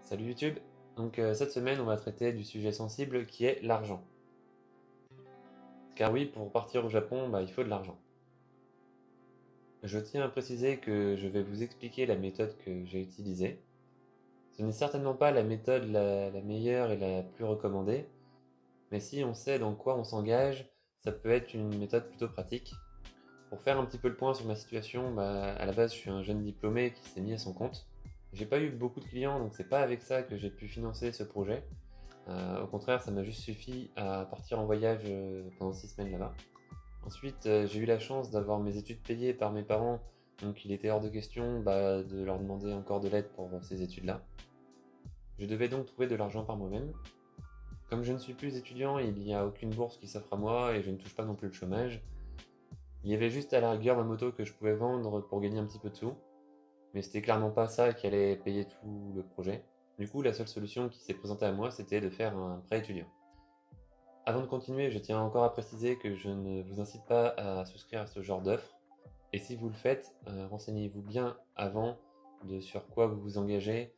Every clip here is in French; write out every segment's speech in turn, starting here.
Salut YouTube, cette semaine on va traiter du sujet sensible qui est l'argent. Car oui, pour partir au Japon, il faut de l'argent. Je tiens à préciser que je vais vous expliquer la méthode que j'ai utilisée. Ce n'est certainement pas la méthode la meilleure et la plus recommandée, mais si on sait dans quoi on s'engage, ça peut être une méthode plutôt pratique. Pour faire un petit peu le point sur ma situation, à la base je suis un jeune diplômé qui s'est mis à son compte. J'ai pas eu beaucoup de clients, donc c'est pas avec ça que j'ai pu financer ce projet. Au contraire, ça m'a juste suffi à partir en voyage pendant 6 semaines là-bas. Ensuite, j'ai eu la chance d'avoir mes études payées par mes parents, donc il était hors de question de leur demander encore de l'aide pour ces études-là. Je devais donc trouver de l'argent par moi-même. Comme je ne suis plus étudiant, il n'y a aucune bourse qui s'offre à moi et je ne touche pas non plus le chômage. Il y avait juste à la rigueur ma moto que je pouvais vendre pour gagner un petit peu de sous, mais c'était clairement pas ça qui allait payer tout le projet. Du coup, la seule solution qui s'est présentée à moi, c'était de faire un prêt étudiant. Avant de continuer, je tiens encore à préciser que je ne vous incite pas à souscrire à ce genre d'offre. Et si vous le faites, renseignez-vous bien avant de sur quoi vous vous engagez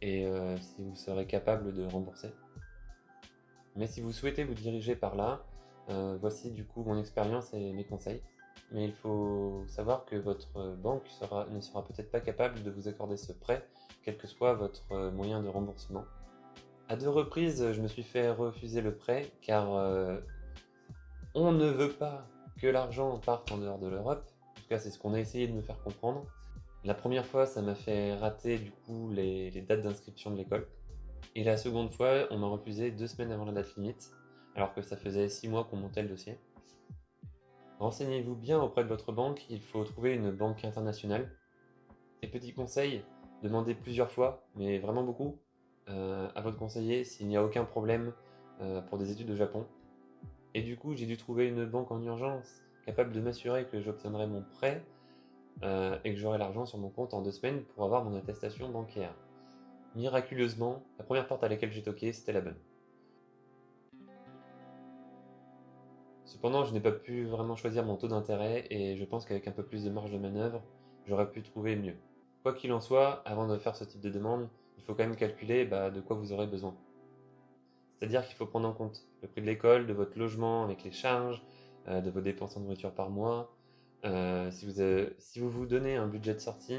et si vous serez capable de rembourser. Mais si vous souhaitez vous diriger par là, voici du coup mon expérience et mes conseils. Mais il faut savoir que votre banque ne sera peut-être pas capable de vous accorder ce prêt, quel que soit votre moyen de remboursement. À 2 reprises, je me suis fait refuser le prêt car on ne veut pas que l'argent parte en dehors de l'Europe. En tout cas, c'est ce qu'on a essayé de me faire comprendre. La première fois, ça m'a fait rater du coup les dates d'inscription de l'école. Et la seconde fois, on m'a refusé 2 semaines avant la date limite, alors que ça faisait 6 mois qu'on montait le dossier. Renseignez-vous bien auprès de votre banque, il faut trouver une banque internationale. Et petit conseil, demandez plusieurs fois, mais vraiment beaucoup, à votre conseiller s'il n'y a aucun problème pour des études au Japon. Et du coup, j'ai dû trouver une banque en urgence capable de m'assurer que j'obtiendrai mon prêt et que j'aurai l'argent sur mon compte en 2 semaines pour avoir mon attestation bancaire. Miraculeusement, la première porte à laquelle j'ai toqué, c'était la bonne. Cependant, je n'ai pas pu vraiment choisir mon taux d'intérêt et je pense qu'avec un peu plus de marge de manœuvre, j'aurais pu trouver mieux. Quoi qu'il en soit, avant de faire ce type de demande, il faut quand même calculer de quoi vous aurez besoin. C'est-à-dire qu'il faut prendre en compte le prix de l'école, de votre logement avec les charges, de vos dépenses en nourriture par mois. Si vous vous donnez un budget de sortie,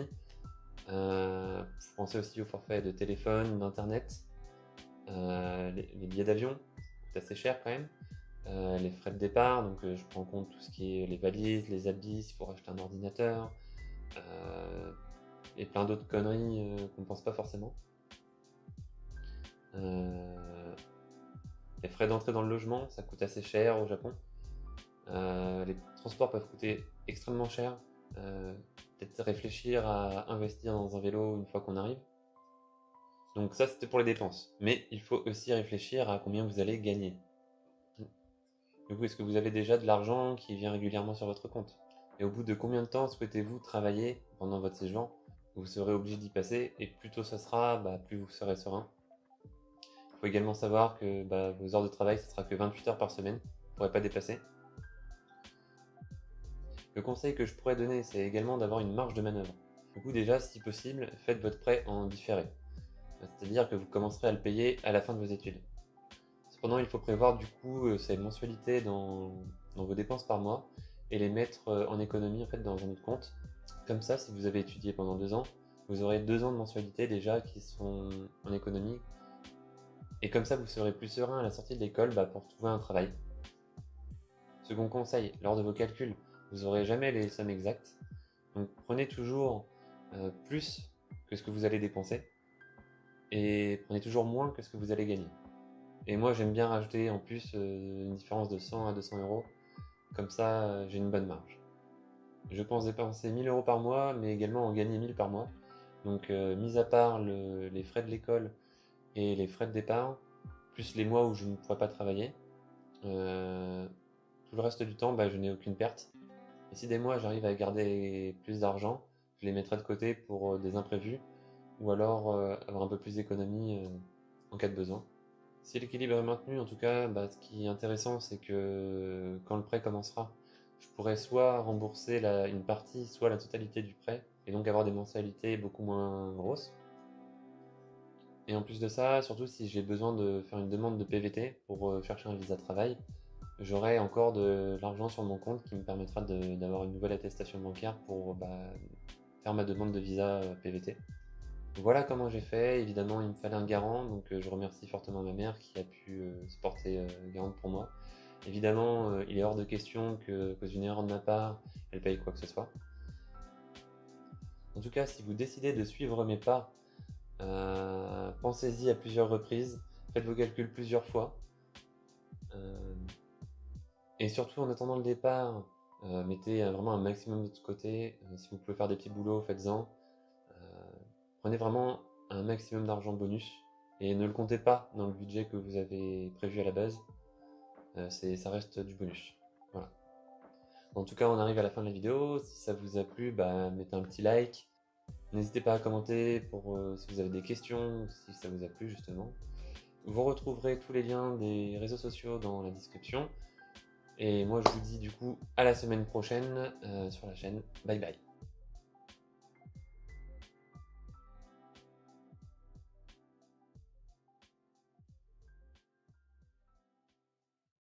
pensez aussi au forfait de téléphone, d'internet, les billets d'avion, c'est assez cher quand même. Les frais de départ, donc je prends en compte tout ce qui est les valises, les habits, s'il faut racheter un ordinateur, et plein d'autres conneries qu'on ne pense pas forcément. Les frais d'entrée dans le logement, ça coûte assez cher au Japon. Les transports peuvent coûter extrêmement cher. Peut-être réfléchir à investir dans un vélo une fois qu'on arrive. Donc ça, c'était pour les dépenses. Mais il faut aussi réfléchir à combien vous allez gagner. Du coup, est-ce que vous avez déjà de l'argent qui vient régulièrement sur votre compte? Et au bout de combien de temps souhaitez-vous travailler pendant votre séjour? Vous serez obligé d'y passer, et plus tôt ça sera, plus vous serez serein. Il faut également savoir que vos heures de travail, ce sera que 28 heures par semaine. Vous ne pourrez pas dépasser. Le conseil que je pourrais donner, c'est également d'avoir une marge de manœuvre. Du coup, déjà, si possible, faites votre prêt en différé. C'est-à-dire que vous commencerez à le payer à la fin de vos études. Cependant, il faut prévoir du coup ces mensualités dans vos dépenses par mois et les mettre en économie en fait dans un autre compte. Comme ça, si vous avez étudié pendant 2 ans, vous aurez 2 ans de mensualité déjà qui sont en économie. Et comme ça, vous serez plus serein à la sortie de l'école pour trouver un travail. Second conseil, lors de vos calculs, vous n'aurez jamais les sommes exactes. Donc prenez toujours plus que ce que vous allez dépenser et prenez toujours moins que ce que vous allez gagner. Et moi, j'aime bien rajouter en plus une différence de 100 à 200 euros. Comme ça, j'ai une bonne marge. Je pense dépenser 1000 euros par mois, mais également en gagner 1000 par mois. Donc, mis à part les frais de l'école et les frais de départ, plus les mois où je ne pourrais pas travailler, tout le reste du temps, je n'ai aucune perte. Et si des mois j'arrive à garder plus d'argent, je les mettrai de côté pour des imprévus ou alors avoir un peu plus d'économie en cas de besoin. Si l'équilibre est maintenu, en tout cas, ce qui est intéressant, c'est que quand le prêt commencera, je pourrais soit rembourser une partie, soit la totalité du prêt, et donc avoir des mensualités beaucoup moins grosses. Et en plus de ça, surtout si j'ai besoin de faire une demande de PVT pour chercher un visa travail, j'aurai encore de l'argent sur mon compte qui me permettra d'avoir une nouvelle attestation bancaire pour faire ma demande de visa PVT. Voilà comment j'ai fait. Évidemment, il me fallait un garant, donc je remercie fortement ma mère qui a pu se porter garante pour moi. Évidemment, il est hors de question que, à cause d'une erreur de ma part, elle paye quoi que ce soit. En tout cas, si vous décidez de suivre mes pas, pensez-y à plusieurs reprises, faites vos calculs plusieurs fois. Et surtout, en attendant le départ, mettez vraiment un maximum de côté. Si vous pouvez faire des petits boulots, faites-en. Prenez vraiment un maximum d'argent bonus et ne le comptez pas dans le budget que vous avez prévu à la base. Ça reste du bonus. Voilà. En tout cas, on arrive à la fin de la vidéo. Si ça vous a plu, mettez un petit like. N'hésitez pas à commenter si vous avez des questions, si ça vous a plu justement. Vous retrouverez tous les liens des réseaux sociaux dans la description. Et moi je vous dis du coup à la semaine prochaine sur la chaîne. Bye bye.